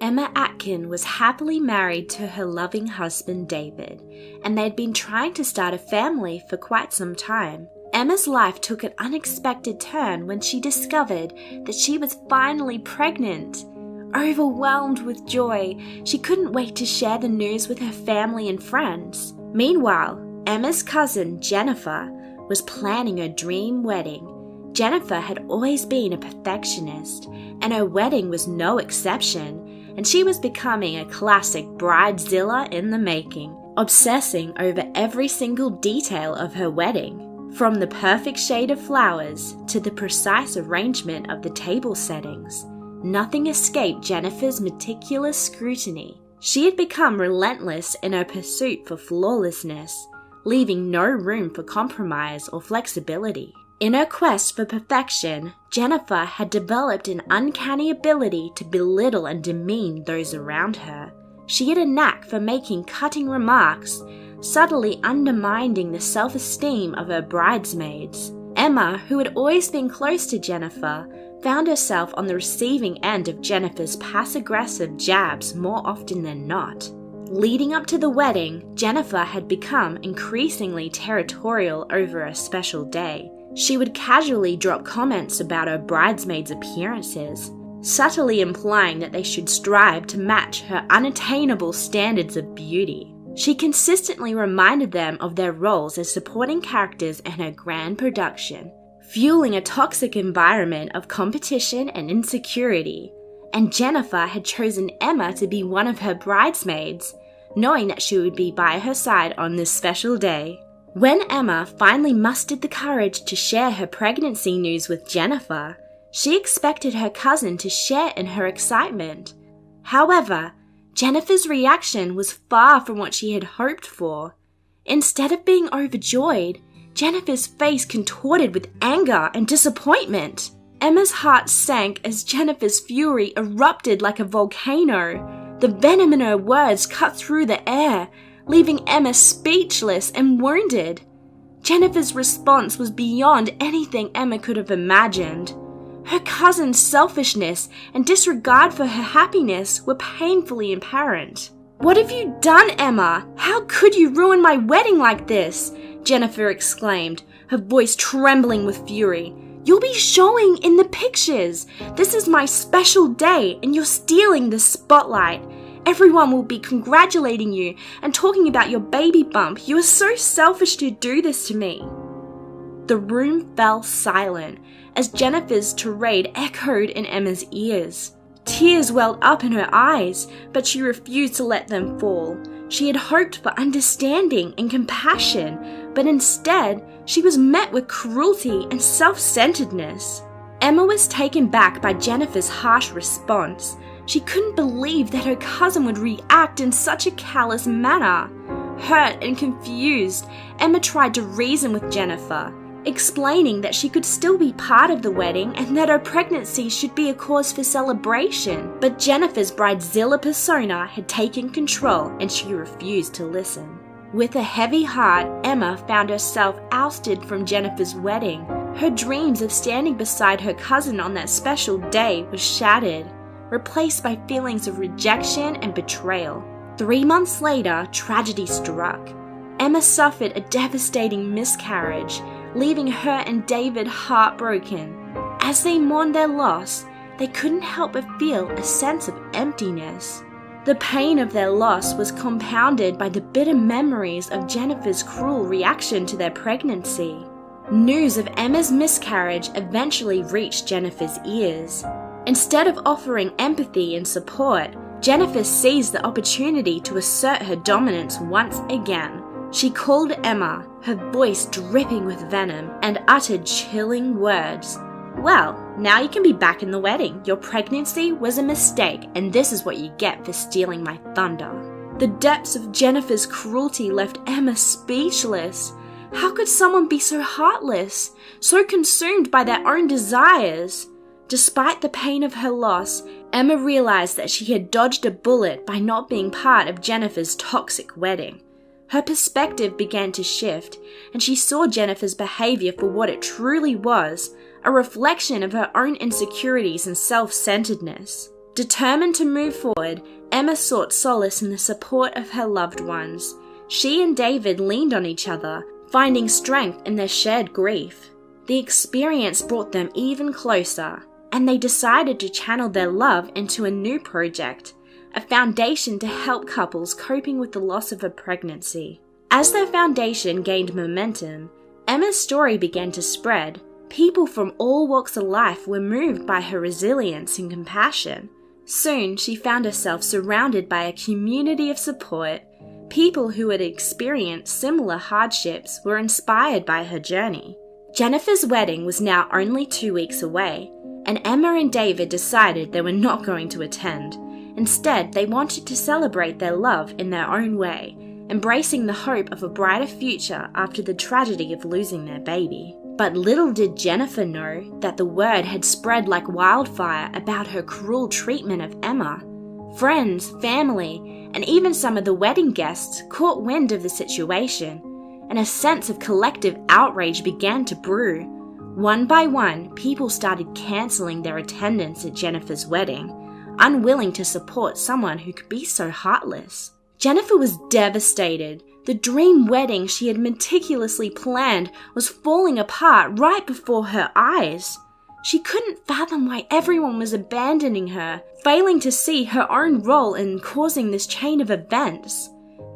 Emma Atkin was happily married to her loving husband David, and they'd been trying to start a family for quite some time. Emma's life took an unexpected turn when she discovered that she was finally pregnant. Overwhelmed with joy, she couldn't wait to share the news with her family and friends. Meanwhile, Emma's cousin Jennifer was planning a dream wedding. Jennifer had always been a perfectionist, and her wedding was no exception, and she was becoming a classic bridezilla in the making, obsessing over every single detail of her wedding, from the perfect shade of flowers to the precise arrangement of the table settings. Nothing escaped Jennifer's meticulous scrutiny. She had become relentless in her pursuit for flawlessness, leaving no room for compromise or flexibility. In her quest for perfection, Jennifer had developed an uncanny ability to belittle and demean those around her. She had a knack for making cutting remarks, subtly undermining the self-esteem of her bridesmaids. Emma, who had always been close to Jennifer, found herself on the receiving end of Jennifer's passive-aggressive jabs more often than not. Leading up to the wedding, Jennifer had become increasingly territorial over a special day. She would casually drop comments about her bridesmaids' appearances, subtly implying that they should strive to match her unattainable standards of beauty. She consistently reminded them of their roles as supporting characters in her grand production, fueling a toxic environment of competition and insecurity. And Jennifer had chosen Emma to be one of her bridesmaids, knowing that she would be by her side on this special day. When Emma finally mustered the courage to share her pregnancy news with Jennifer, she expected her cousin to share in her excitement. However, Jennifer's reaction was far from what she had hoped for. Instead of being overjoyed, Jennifer's face contorted with anger and disappointment. Emma's heart sank as Jennifer's fury erupted like a volcano. The venom in her words cut through the air, leaving Emma speechless and wounded. Jennifer's response was beyond anything Emma could have imagined. Her cousin's selfishness and disregard for her happiness were painfully apparent. "What have you done, Emma? How could you ruin my wedding like this?" Jennifer exclaimed, her voice trembling with fury. "You'll be showing in the pictures. This is my special day, and you're stealing the spotlight. Everyone will be congratulating you and talking about your baby bump. You are so selfish to do this to me." The room fell silent as Jennifer's tirade echoed in Emma's ears. Tears welled up in her eyes, but she refused to let them fall. She had hoped for understanding and compassion, but instead, she was met with cruelty and self-centeredness. Emma was taken back by Jennifer's harsh response. She couldn't believe that her cousin would react in such a callous manner. Hurt and confused, Emma tried to reason with Jennifer, explaining that she could still be part of the wedding and that her pregnancy should be a cause for celebration. But Jennifer's bridezilla persona had taken control and she refused to listen. With a heavy heart, Emma found herself ousted from Jennifer's wedding. Her dreams of standing beside her cousin on that special day were shattered, replaced by feelings of rejection and betrayal. 3 months later, tragedy struck. Emma suffered a devastating miscarriage, leaving her and David heartbroken. As they mourned their loss, they couldn't help but feel a sense of emptiness. The pain of their loss was compounded by the bitter memories of Jennifer's cruel reaction to their pregnancy. News of Emma's miscarriage eventually reached Jennifer's ears. Instead of offering empathy and support, Jennifer seized the opportunity to assert her dominance once again. She called Emma, her voice dripping with venom, and uttered chilling words. "Well, now you can be back in the wedding. Your pregnancy was a mistake, and this is what you get for stealing my thunder." The depths of Jennifer's cruelty left Emma speechless. How could someone be so heartless, so consumed by their own desires? Despite the pain of her loss, Emma realized that she had dodged a bullet by not being part of Jennifer's toxic wedding. Her perspective began to shift, and she saw Jennifer's behavior for what it truly was, a reflection of her own insecurities and self-centeredness. Determined to move forward, Emma sought solace in the support of her loved ones. She and David leaned on each other, finding strength in their shared grief. The experience brought them even closer, and they decided to channel their love into a new project, a foundation to help couples coping with the loss of a pregnancy. As their foundation gained momentum, Emma's story began to spread. People from all walks of life were moved by her resilience and compassion. Soon, she found herself surrounded by a community of support. People who had experienced similar hardships were inspired by her journey. Jennifer's wedding was now only 2 weeks away, and Emma and David decided they were not going to attend. Instead, they wanted to celebrate their love in their own way, embracing the hope of a brighter future after the tragedy of losing their baby. But little did Jennifer know that the word had spread like wildfire about her cruel treatment of Emma. Friends, family, and even some of the wedding guests caught wind of the situation, and a sense of collective outrage began to brew. One by one, people started cancelling their attendance at Jennifer's wedding, unwilling to support someone who could be so heartless. Jennifer was devastated. The dream wedding she had meticulously planned was falling apart right before her eyes. She couldn't fathom why everyone was abandoning her, failing to see her own role in causing this chain of events.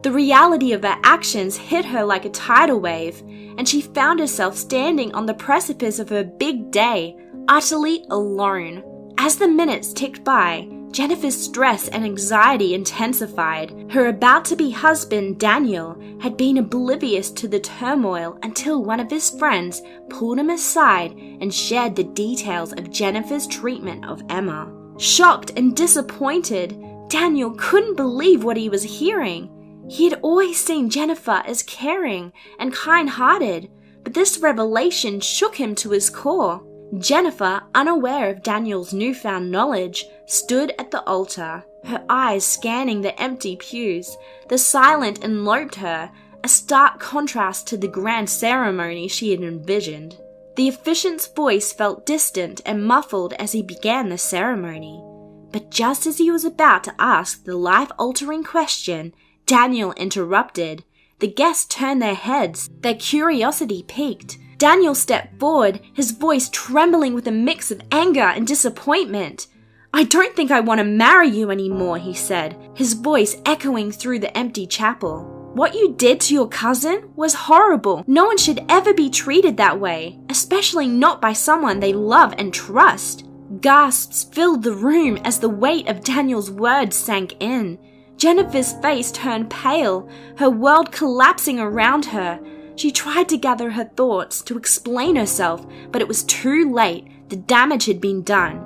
The reality of her actions hit her like a tidal wave, and she found herself standing on the precipice of her big day, utterly alone. As the minutes ticked by, Jennifer's stress and anxiety intensified. Her about-to-be husband, Daniel, had been oblivious to the turmoil until one of his friends pulled him aside and shared the details of Jennifer's treatment of Emma. Shocked and disappointed, Daniel couldn't believe what he was hearing. He had always seen Jennifer as caring and kind-hearted, but this revelation shook him to his core. Jennifer, unaware of Daniel's newfound knowledge, stood at the altar, her eyes scanning the empty pews. The silence enveloped her, a stark contrast to the grand ceremony she had envisioned. The officiant's voice felt distant and muffled as he began the ceremony. But just as he was about to ask the life-altering question, Daniel interrupted. The guests turned their heads, their curiosity piqued. Daniel stepped forward, his voice trembling with a mix of anger and disappointment. "I don't think I want to marry you anymore," he said, his voice echoing through the empty chapel. "What you did to your cousin was horrible. No one should ever be treated that way, especially not by someone they love and trust." Gasps filled the room as the weight of Daniel's words sank in. Jennifer's face turned pale, her world collapsing around her. She tried to gather her thoughts, to explain herself, but it was too late. The damage had been done.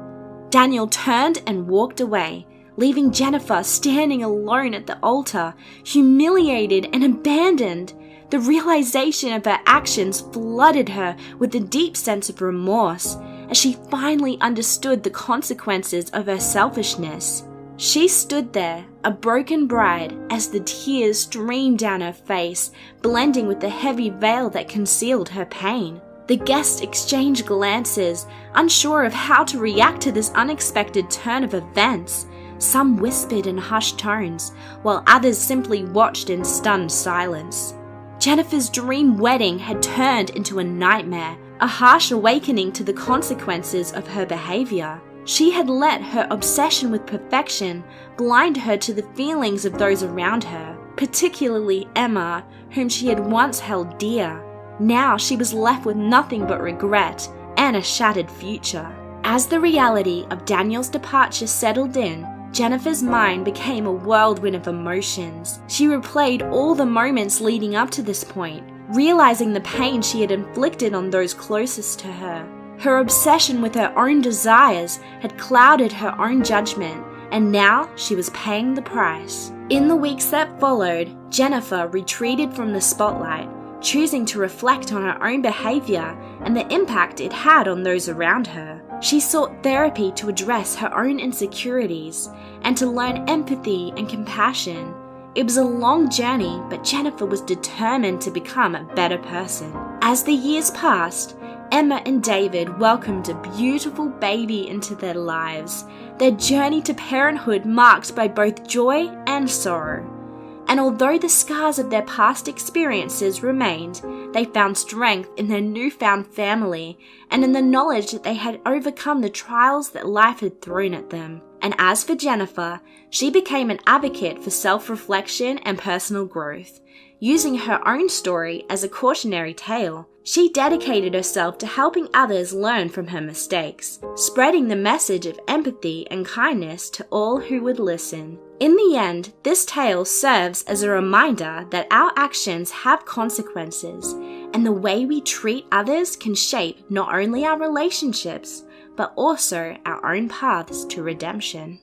Daniel turned and walked away, leaving Jennifer standing alone at the altar, humiliated and abandoned. The realization of her actions flooded her with a deep sense of remorse, as she finally understood the consequences of her selfishness. She stood there, a broken bride, as the tears streamed down her face, blending with the heavy veil that concealed her pain. The guests exchanged glances, unsure of how to react to this unexpected turn of events. Some whispered in hushed tones, while others simply watched in stunned silence. Jennifer's dream wedding had turned into a nightmare, a harsh awakening to the consequences of her behavior. She had let her obsession with perfection blind her to the feelings of those around her, particularly Emma, whom she had once held dear. Now she was left with nothing but regret and a shattered future. As the reality of Daniel's departure settled in, Jennifer's mind became a whirlwind of emotions. She replayed all the moments leading up to this point, realizing the pain she had inflicted on those closest to her. Her obsession with her own desires had clouded her own judgment, and now she was paying the price. In the weeks that followed, Jennifer retreated from the spotlight, choosing to reflect on her own behavior and the impact it had on those around her. She sought therapy to address her own insecurities and to learn empathy and compassion. It was a long journey, but Jennifer was determined to become a better person. As the years passed, Emma and David welcomed a beautiful baby into their lives, their journey to parenthood marked by both joy and sorrow. And although the scars of their past experiences remained, they found strength in their newfound family and in the knowledge that they had overcome the trials that life had thrown at them. And as for Jennifer, she became an advocate for self-reflection and personal growth. Using her own story as a cautionary tale, she dedicated herself to helping others learn from her mistakes, spreading the message of empathy and kindness to all who would listen. In the end, this tale serves as a reminder that our actions have consequences, and the way we treat others can shape not only our relationships, but also our own paths to redemption.